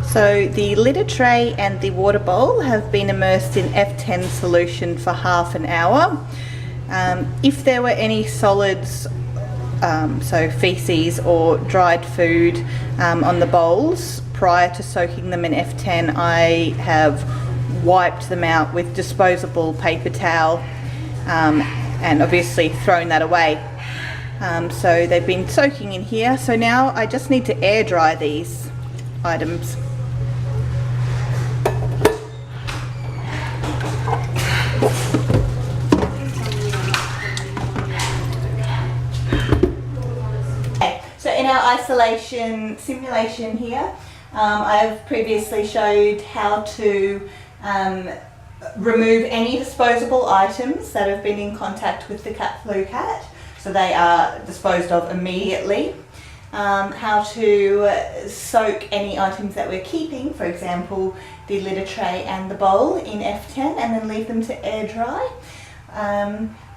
So the litter tray and the water bowl have been immersed in F10 solution for half an hour. If there were any solids, so feces or dried food on the bowls prior to soaking them in F10, I have wiped them out with disposable paper towel and obviously thrown that away. So they've been soaking in here, so now I just need to air dry these items. So in our isolation simulation here, I've previously showed how to remove any disposable items that have been in contact with the cat flu cat, so they are disposed of immediately. How to soak any items that we're keeping, for example the litter tray and the bowl, in F10 and then leave them to air dry.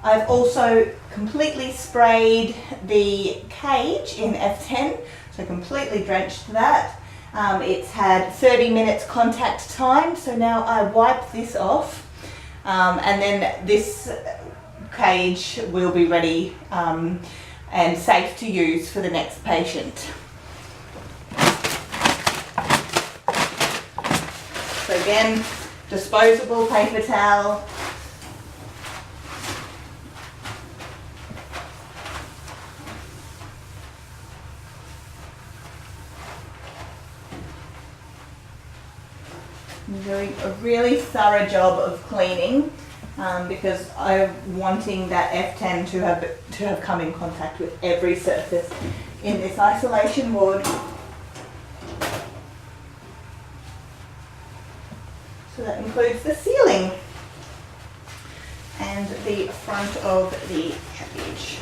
I've also completely sprayed the cage in F10, so completely drenched that. It's had 30 minutes contact time, so now I wipe this off and then this cage will be ready and safe to use for the next patient. So again, disposable paper towel. I'm doing a really thorough job of cleaning because I'm wanting that F10 to have come in contact with every surface in this isolation ward. So that includes the ceiling and the front of the cage.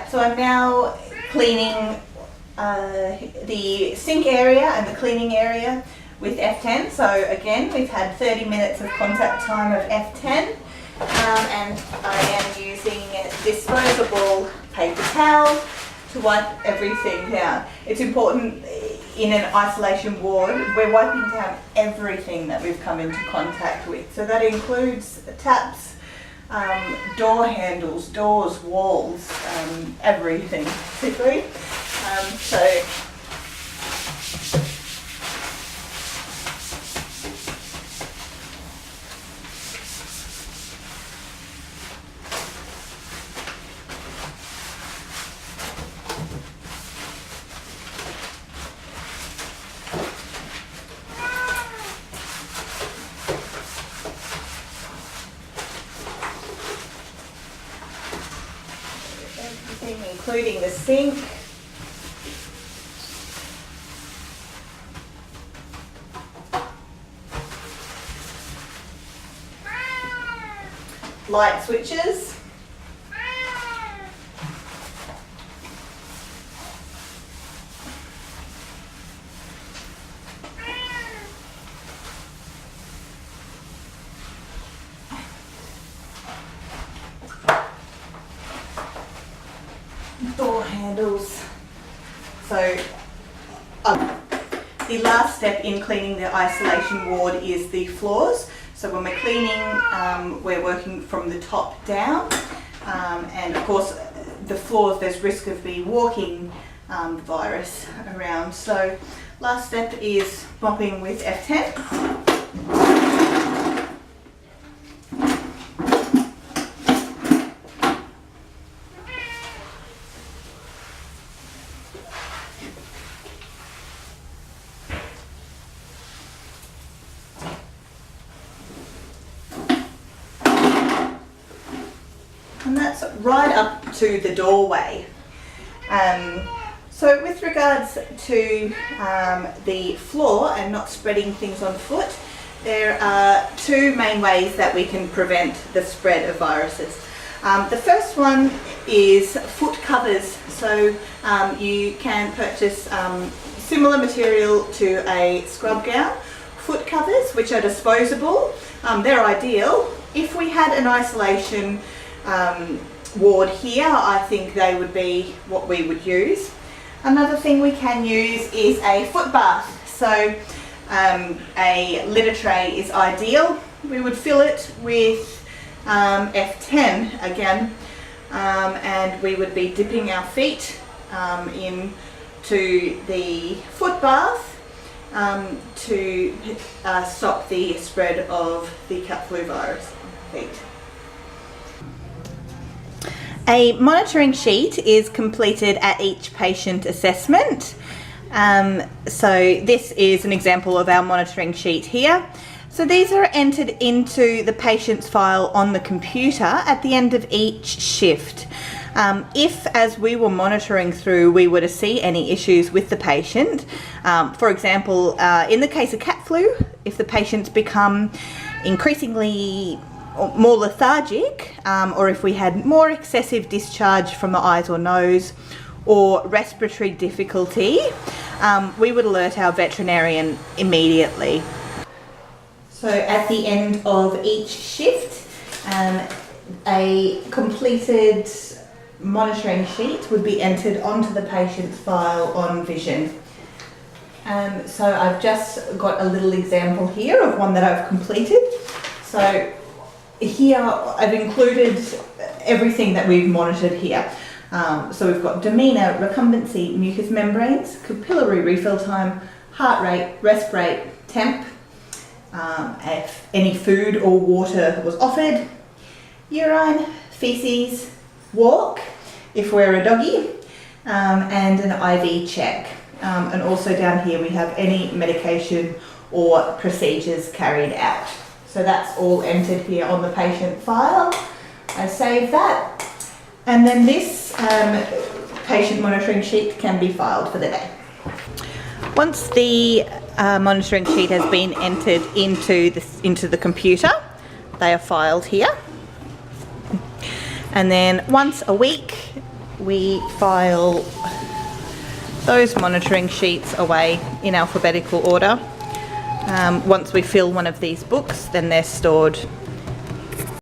So I'm now cleaning the sink area and the cleaning area with F10. So again, we've had 30 minutes of contact time of F10 and I am using disposable paper towel to wipe everything down. It's important in an isolation ward, we're wiping down everything that we've come into contact with. So that includes taps, door handles, doors, walls, everything basically. Everything, including the sink. Light switches. Door handles. So the last step in cleaning the isolation ward is the floors. So when we're cleaning, we're working from the top down, and of course the floors, there's risk of me walking the virus around. So last step is mopping with F10. and that's right up to the doorway. So with regards to the floor and not spreading things on foot, there are two main ways that we can prevent the spread of viruses. The first one is foot covers. So you can purchase similar material to a scrub gown, foot covers, which are disposable. They're ideal. If we had an isolation ward here, I think they would be what we would use. Another thing we can use is a foot bath. So a litter tray is ideal. We would fill it with F10 again, and we would be dipping our feet into the foot bath to stop the spread of the cat flu virus feet. A monitoring sheet is completed at each patient assessment. So this is an example of our monitoring sheet here. So these are entered into the patient's file on the computer at the end of each shift. If, as we were monitoring through, we were to see any issues with the patient, for example, in the case of cat flu, if the patients become increasingly more lethargic, or if we had more excessive discharge from the eyes or nose, or respiratory difficulty, we would alert our veterinarian immediately. So at the end of each shift, a completed monitoring sheet would be entered onto the patient's file on Vision. So I've just got a little example here of one that I've completed. So here I've included everything that we've monitored here. So we've got demeanour, recumbency, mucous membranes, capillary refill time, heart rate, rest rate, temp, if any food or water was offered, urine, faeces, walk, if we're a doggy, and an IV check. And also down here we have any medication or procedures carried out. So that's all entered here on the patient file. I save that, and then this patient monitoring sheet can be filed for the day. Once the monitoring sheet has been entered into the computer, they are filed here. And then once a week, we file those monitoring sheets away in alphabetical order. Once we fill one of these books, then they're stored